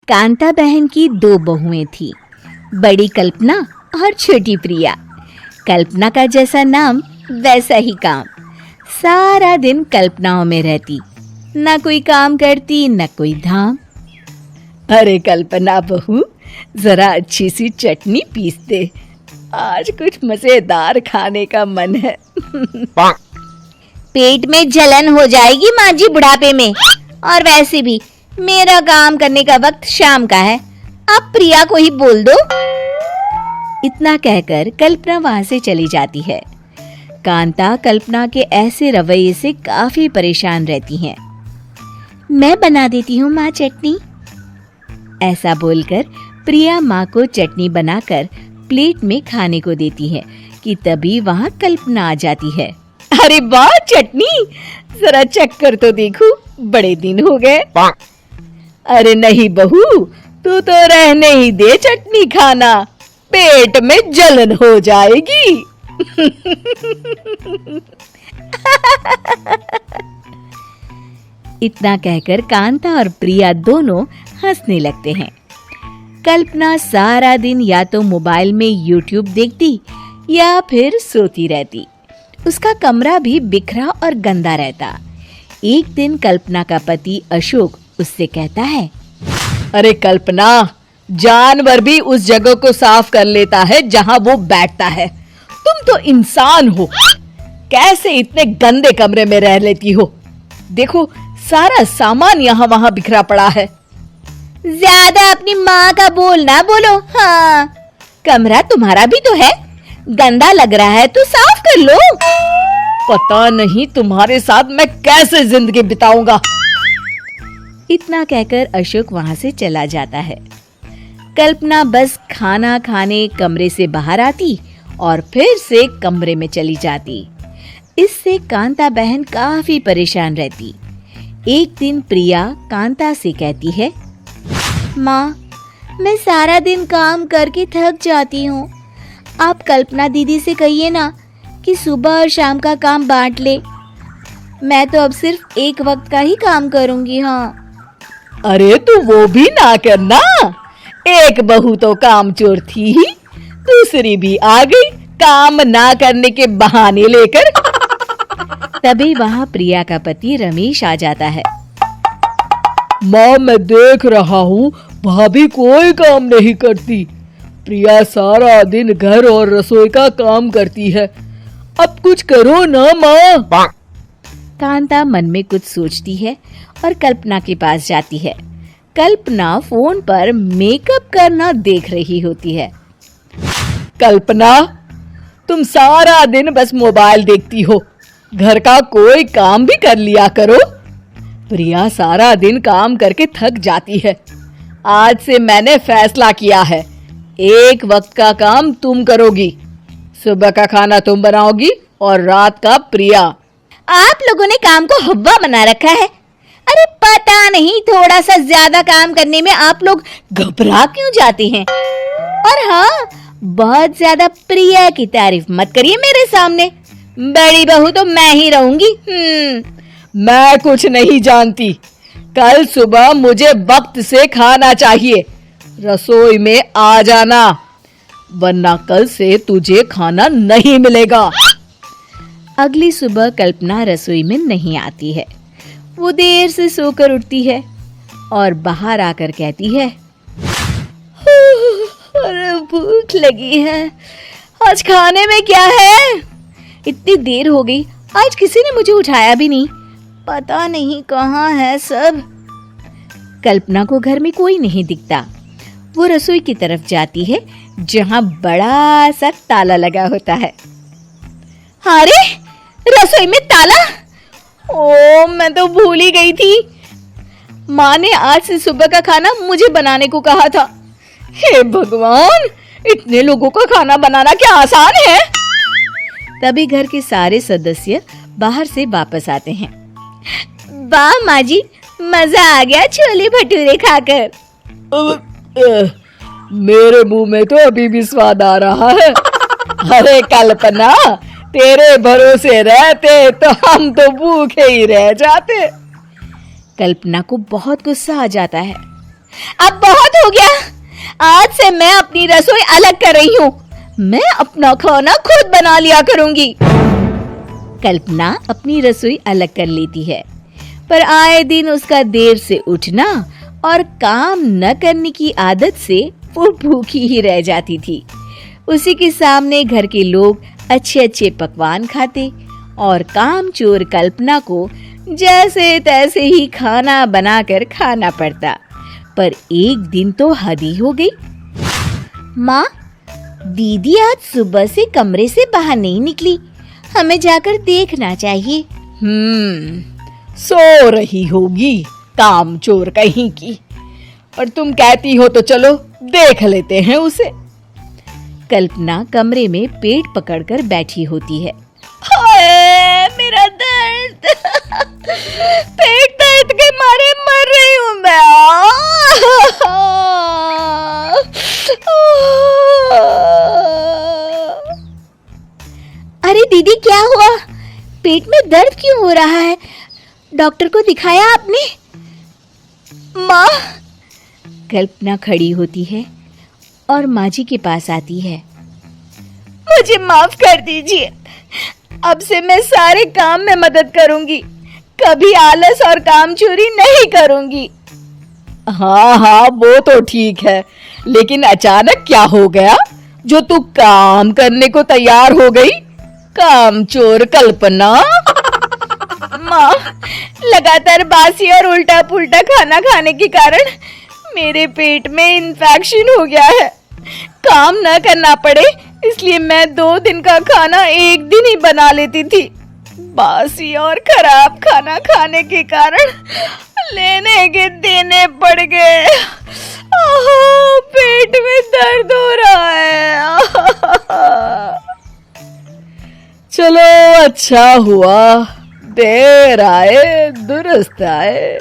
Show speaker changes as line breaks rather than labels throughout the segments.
कांता बहन की दो बहुएं थीं, बड़ी कल्पना और छोटी प्रिया। कल्पना का जैसा नाम वैसा ही काम। सारा दिन कल्पनाओं में रहती, ना कोई काम करती न कोई धाम। अरे कल्पना बहू, जरा अच्छी सी चटनी पीस दे, आज कुछ मजेदार खाने का मन है। पेट में जलन हो जाएगी माँ जी बुढ़ापे में, और वैसे भी मेरा काम करने का वक्त शाम का है, आप प्रिया को ही बोल दो। इतना कहकर कल्पना वहां से चली जाती है। कांता कल्पना के ऐसे रवैये से काफी परेशान रहती हैं। मैं बना देती हूँ माँ चटनी। ऐसा बोलकर प्रिया माँ को चटनी बनाकर प्लेट में खाने को देती है कि तभी वहां कल्पना आ जाती है। अरे वाह चटनी, जरा चख कर तो देखूं, बड़े दिन हो गए। अरे नहीं बहू, तू तो रहने ही दे चटनी खाना, पेट में जलन हो जाएगी। इतना कहकर कांता और प्रिया दोनों हंसने लगते हैं। कल्पना सारा दिन या तो मोबाइल में यूट्यूब देखती या फिर सोती रहती। उसका कमरा भी बिखरा और गंदा रहता। एक दिन कल्पना का पति अशोक उससे कहता है, अरे कल्पना, जानवर भी उस जगह को साफ कर लेता है जहां वो बैठता है, तुम तो इंसान हो, कैसे इतने गंदे कमरे में रह लेती हो? देखो सारा सामान यहाँ वहां बिखरा पड़ा है। ज्यादा अपनी माँ का बोल ना बोलो। हाँ, कमरा तुम्हारा भी तो है, गंदा लग रहा है तो साफ कर लो। पता नहीं तुम्हारे साथ मैं कैसे जिंदगी बिताऊंगा। इतना कहकर अशोक वहां से चला जाता है। कल्पना बस खाना खाने कमरे से बाहर आती और फिर से कमरे में चली जाती। इससे कांता बहन काफी परेशान रहती। एक दिन प्रिया कांता से कहती है, माँ, मैं सारा दिन काम करके थक जाती हूँ, आप कल्पना दीदी से कहिए ना कि सुबह और शाम का काम बांट ले, मैं तो अब सिर्फ एक वक्त का ही काम करूँगी। हाँ। अरे तू वो भी ना करना, एक बहू तो काम चोर थी ही, दूसरी भी आ गई काम ना करने के बहाने लेकर। तभी वहां प्रिया का पति रमेश आ जाता है।
माँ, मैं देख रहा हूँ भाभी कोई काम नहीं करती, प्रिया सारा दिन घर और रसोई का काम करती है, अब कुछ करो ना माँ।
कांता मन में कुछ सोचती है और कल्पना के पास जाती है। कल्पना फोन पर मेकअप करना देख रही होती है।
कल्पना, तुम सारा दिन बस मोबाइल देखती हो, घर का कोई काम भी कर लिया करो। प्रिया सारा दिन काम करके थक जाती है, आज से मैंने फैसला किया है, एक वक्त का काम तुम करोगी, सुबह का खाना तुम बनाओगी और रात का प्रिया।
आप लोगों ने काम को हव्वा बना रखा है। अरे पता नहीं थोड़ा सा ज्यादा काम करने में आप लोग घबरा क्यों जाते हैं। और हाँ, बहुत ज्यादा प्रिया की तारीफ मत करिए मेरे सामने, बड़ी बहू तो मैं ही रहूंगी।
मैं कुछ नहीं जानती, कल सुबह मुझे वक्त से खाना चाहिए, रसोई में आ जाना, वरना कल से तुझे खाना नहीं मिलेगा।
अगली सुबह कल्पना रसोई में नहीं आती है। वो देर से सोकर उठती है और बाहर आकर कहती है, अरे भूख लगी है, आज खाने में क्या है? इतनी देर हो गई, आज किसी ने मुझे उठाया भी नहीं, पता नहीं कहाँ है सब। कल्पना को घर में कोई नहीं दिखता। वो रसोई की तरफ जाती है जहाँ बड़ा सा ताला लगा होता है। अरे रसोई में ताला! ओ, मैं तो भूल ही गई थी। माँ ने आज से सुबह का खाना मुझे बनाने को कहा था। हे भगवान, इतने लोगों का खाना बनाना क्या आसान है? तभी घर के सारे सदस्य बाहर से वापस आते हैं। वाह माँ जी, मजा आ गया छोले भटूरे खाकर।
मेरे मुंह में तो अभी भी स्वाद आ रहा है। अरे कल्पना, तेरे भरोसे रहते तो हम तो भूखे ही रह जाते।
कल्पना को बहुत गुस्सा आ जाता है। अब बहुत हो गया। आज से मैं अपनी रसोई अलग कर रही हूँ। मैं अपना खाना खुद बना लिया करूंगी। कल्पना अपनी रसोई अलग कर लेती है, पर आए दिन उसका देर से उठना और काम न करने की आदत से वो भूखी ही रह जाती थी। उसी के सामने घर के लोग अच्छे अच्छे पकवान खाते और कामचोर कल्पना को जैसे तैसे ही खाना बनाकर खाना पड़ता। पर एक दिन तो हद ही हो गई। माँ, दीदी आज सुबह से कमरे से बाहर नहीं निकली। हमें जाकर देखना चाहिए।
सो रही होगी कामचोर कहीं की। और तुम कहती हो तो चलो देख लेते हैं उसे।
कल्पना कमरे में पेट पकड़कर बैठी होती है। हाय, मेरा दर्द। पेट दर्द के मारे मर रही हूँ मैं। अरे दीदी, क्या हुआ? पेट में दर्द क्यों हो रहा है? डॉक्टर को दिखाया आपने? माँ, कल्पना खड़ी होती है और माँ जी के पास आती है। मुझे माफ कर दीजिए। अब से मैं सारे काम में मदद करूंगी। कभी आलस और काम चोरी नहीं करूंगी।
हाँ, वो तो ठीक है, लेकिन अचानक क्या हो गया जो तू काम करने को तैयार हो गई? कामचोर कल्पना।
माँ, लगातार बासी और उल्टा पुल्टा खाना खाने के कारण मेरे पेट में इन्फेक्शन हो गया है। काम न करना पड़े इसलिए मैं 2 दिन का खाना एक दिन ही बना लेती थी। बासी और खराब खाना खाने के कारण लेने के देने पड़ गए। पेट में दर्द हो रहा है।
चलो, अच्छा हुआ, देर आए दुरुस्त आए।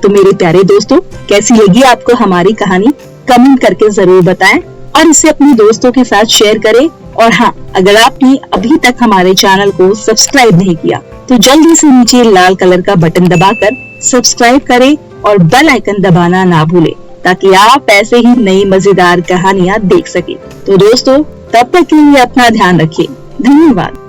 तो मेरे प्यारे दोस्तों, कैसी लगी आपको हमारी कहानी? कमेंट करके जरूर बताएं और इसे अपने दोस्तों के साथ शेयर करें। और हाँ, अगर आपने अभी तक हमारे चैनल को सब्सक्राइब नहीं किया तो जल्दी से नीचे लाल कलर का बटन दबाकर सब्सक्राइब करें और बेल आइकन दबाना ना भूलें, ताकि आप ऐसे ही नई मजेदार कहानियाँ देख सकें। तो दोस्तों, तब तक के लिए अपना ध्यान रखें। धन्यवाद।